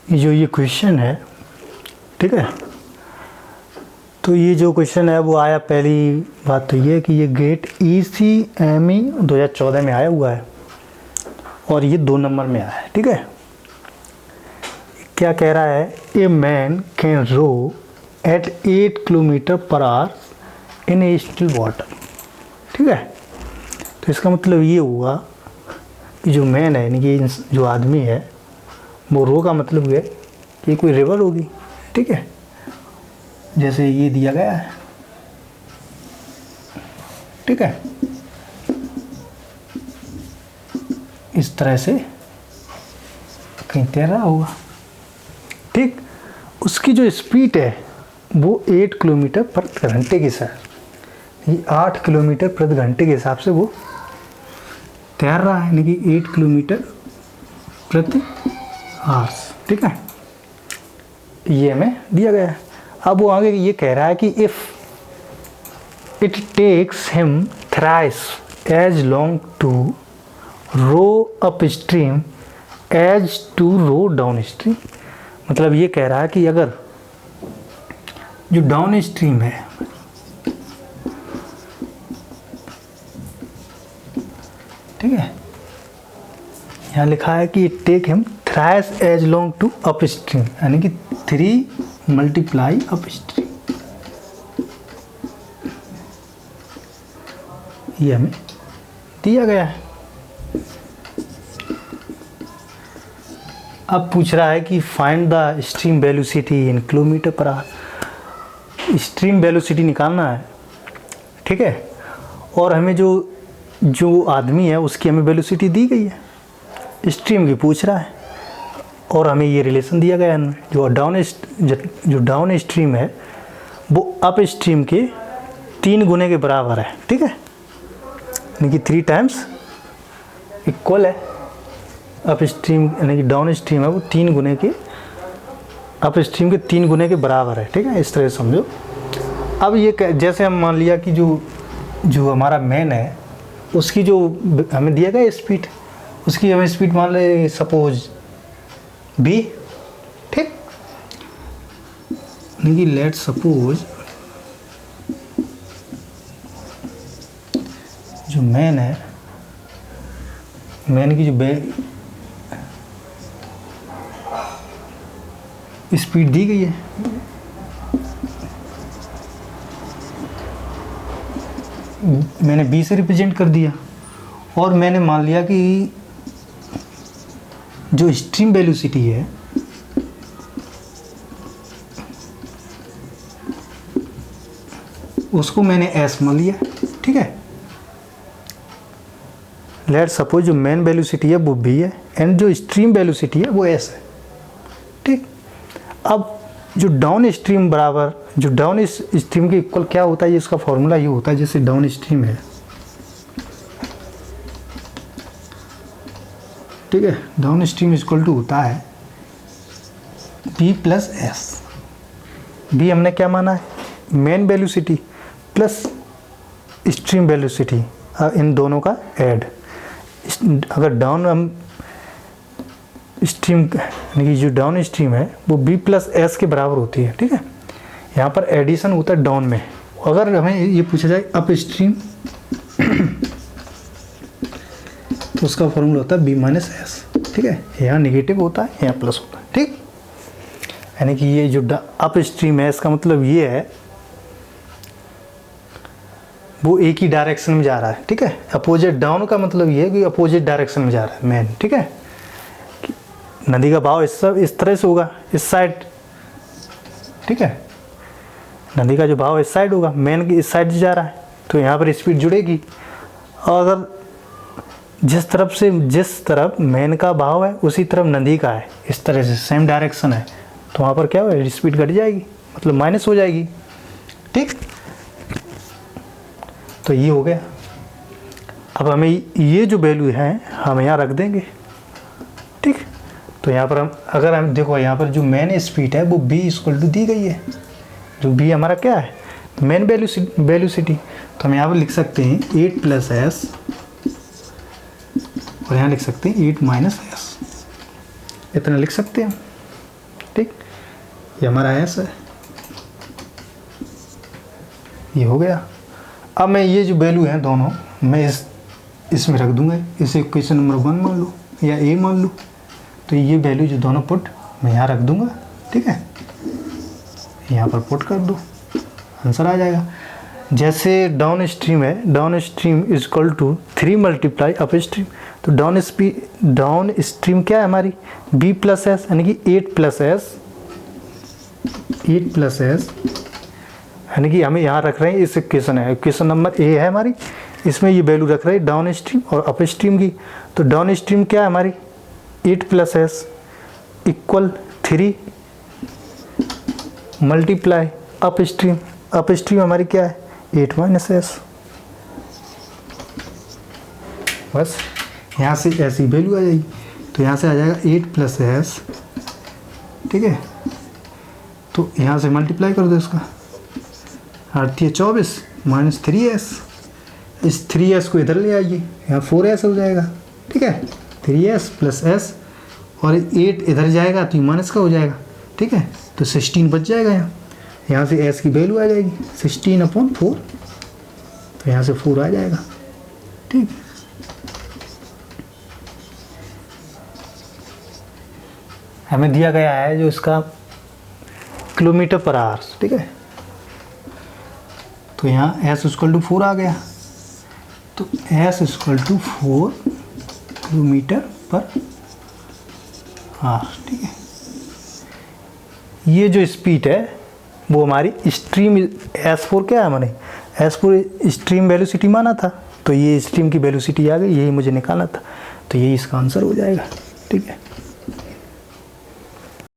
ये क्वेश्चन है, ठीक है। तो ये जो क्वेश्चन है वो आया, पहली बात तो ये है कि ये गेट ECME 2014 में आया हुआ है और ये 2 नंबर में आया है, ठीक है। क्या कह रहा है, a man can row at 8 km/h in a still water, ठीक है। तो इसका मतलब ये हुआ कि जो मैन है यानी कि जो आदमी है वो रो का मतलब है कि कोई रिवर होगी, ठीक है। जैसे ये दिया गया है, ठीक है, इस तरह से कहीं तैर रहा होगा, ठीक। उसकी जो स्पीड है वो 8 km/घंटे के साथ, ये 8 km/घंटे के हिसाब से वो तैर रहा है, यानी कि 8 km/h, ठीक है। ये हमें दिया गया है। अब वो आगे ये कह रहा है कि if it takes him thrice as long to row upstream as to row downstream, मतलब ये कह रहा है कि अगर जो डाउन स्ट्रीम है, ठीक है, यहाँ लिखा है कि take him thrice as long to upstream, यानी कि 3 × अप स्ट्रीम, ये हमें दिया गया है। अब पूछ रहा है कि find the stream velocity in km/h, stream velocity निकालना है, ठीक है। और हमें जो आदमी है उसकी हमें वेलोसिटी दी गई है, स्ट्रीम की पूछ रहा है और हमें ये रिलेशन दिया गया है, जो डाउन स्ट्रीम है वो अप स्ट्रीम के 3 गुने के बराबर है, ठीक है, यानी कि 3 टाइम्स इक्वल है। अप स्ट्रीम यानी कि डाउन स्ट्रीम है वो 3 गुने के, अप स्ट्रीम के 3 गुने के बराबर है, ठीक है, इस तरह से समझो। अब ये जैसे हम मान लिया कि जो हमारा मैन है उसकी जो हमें दिया गया स्पीड, उसकी हमें स्पीड मान ले सपोज b, ठीक, यानी कि लेट सपोज जो मैन है, मैन की जो स्पीड दी गई है, मैंने b से रिप्रेजेंट कर दिया और मैंने मान लिया कि जो स्ट्रीम वेलोसिटी है उसको मैंने s मान लिया, ठीक है। लेट सपोज जो मेन वेलोसिटी है वो b है एंड जो स्ट्रीम वेलोसिटी है वो s है, ठीक। अब जो डाउन स्ट्रीम बराबर जो डाउन स्ट्रीम के इक्वल क्या होता है, ये इसका फॉर्मूला ये होता है, जैसे डाउन स्ट्रीम है, ठीक है, डाउन स्ट्रीम इक्वल टू होता है b + s। b हमने क्या माना है, main velocity plus stream velocity, इन दोनों का ऐड। अगर डाउन हम स्ट्रीम यानी कि जो डाउन स्ट्रीम है वो b + s के बराबर होती है, ठीक है। यहाँ पर एडिशन होता है डाउन में। अगर हमें ये पूछा जाए अप स्ट्रीम तो उसका फॉर्मूला होता है b - s, ठीक है। यहाँ नेगेटिव होता है, यहाँ प्लस होता है, ठीक। यानी कि ये जो अप स्ट्रीम है इसका मतलब ये है वो एक ही डायरेक्शन में जा रहा है, ठीक है। अपोजिट डाउन का मतलब ये है कि अपोजिट डायरेक्शन में जा रहा है मैन, ठीक है। नदी का बहाव इस तरह से होगा, इस साइड, ठीक है। नदी का जो बहाव इस साइड होगा, मैन की इस साइड से जा रहा है तो यहाँ पर स्पीड जुड़ेगी। और अगर जिस तरफ मैन का बहाव है उसी तरफ नदी का है, इस तरह से सेम डायरेक्शन है, तो वहाँ पर क्या होगा, स्पीड घट जाएगी, मतलब माइनस हो जाएगी, ठीक। तो ये हो गया। अब हमें ये जो वैल्यू है हम यहाँ रख देंगे, ठीक। तो यहाँ पर अगर हम देखो यहाँ पर जो मेन स्पीड है वो b = दी गई है, जो b हमारा क्या है मेन वेलोसिटी। तो हम यहाँ पर लिख सकते हैं 8 + s और यहाँ लिख सकते हैं 8 - s, इतना लिख सकते हैं, ये हमारा एस है, ये हो गया। अब मैं ये जो वैल्यू है दोनों मैं इसमें रख दूंगा, इसे इक्वेशन नंबर 1 मान लो या ए मान लो, तो ये वैल्यू जो दोनों पुट मैं यहाँ रख दूंगा, ठीक है, यहाँ पर पुट कर दो, आंसर आ जाएगा। जैसे डाउन स्ट्रीम है, downstream is equal to 3 multiply upstream, तो डाउन स्ट्रीम क्या है हमारी b प्लस एस, यानी कि 8 प्लस एस, यानी कि हमें यहाँ रख रहे हैं इस इक्वेशन है, इक्वेशन नंबर ए है हमारी, इसमें ये वैल्यू रख रहे हैं डाउन स्ट्रीम और अप स्ट्रीम की। तो डाउन स्ट्रीम क्या है हमारी 8 plus S equal 3 multiply up stream हमारी क्या है 8 माइनस एस। बस यहाँ से ऐसी वैल्यू आ जाएगी, तो यहाँ से आ जाएगा 8 प्लस एस, ठीक है, तो यहाँ से मल्टीप्लाई कर दो इसका, 8 है 24 माइनस 3s, इस 3s को इधर ले आइए, यहाँ 4s हो जाएगा, ठीक है, 3s प्लस s और 8 इधर जाएगा तो ये माइनस का हो जाएगा, ठीक है, तो 16 बच जाएगा यहाँ से s की वैल्यू आ जाएगी 16/4, तो यहाँ से 4 आ जाएगा, ठीक। हमें दिया गया है जो इसका किलोमीटर पर आवर, ठीक है, तो यहाँ s इक्वल टू 4 आ गया, तो s equal to 4 kilometre per hour, ठीक है। ये जो स्पीड है वो हमारी स्ट्रीम S4 क्या है, हमारे S4 स्ट्रीम वेलोसिटी माना था, तो ये स्ट्रीम की वेलोसिटी आ गई, यही मुझे निकालना था, तो यही इसका आंसर हो जाएगा, ठीक है।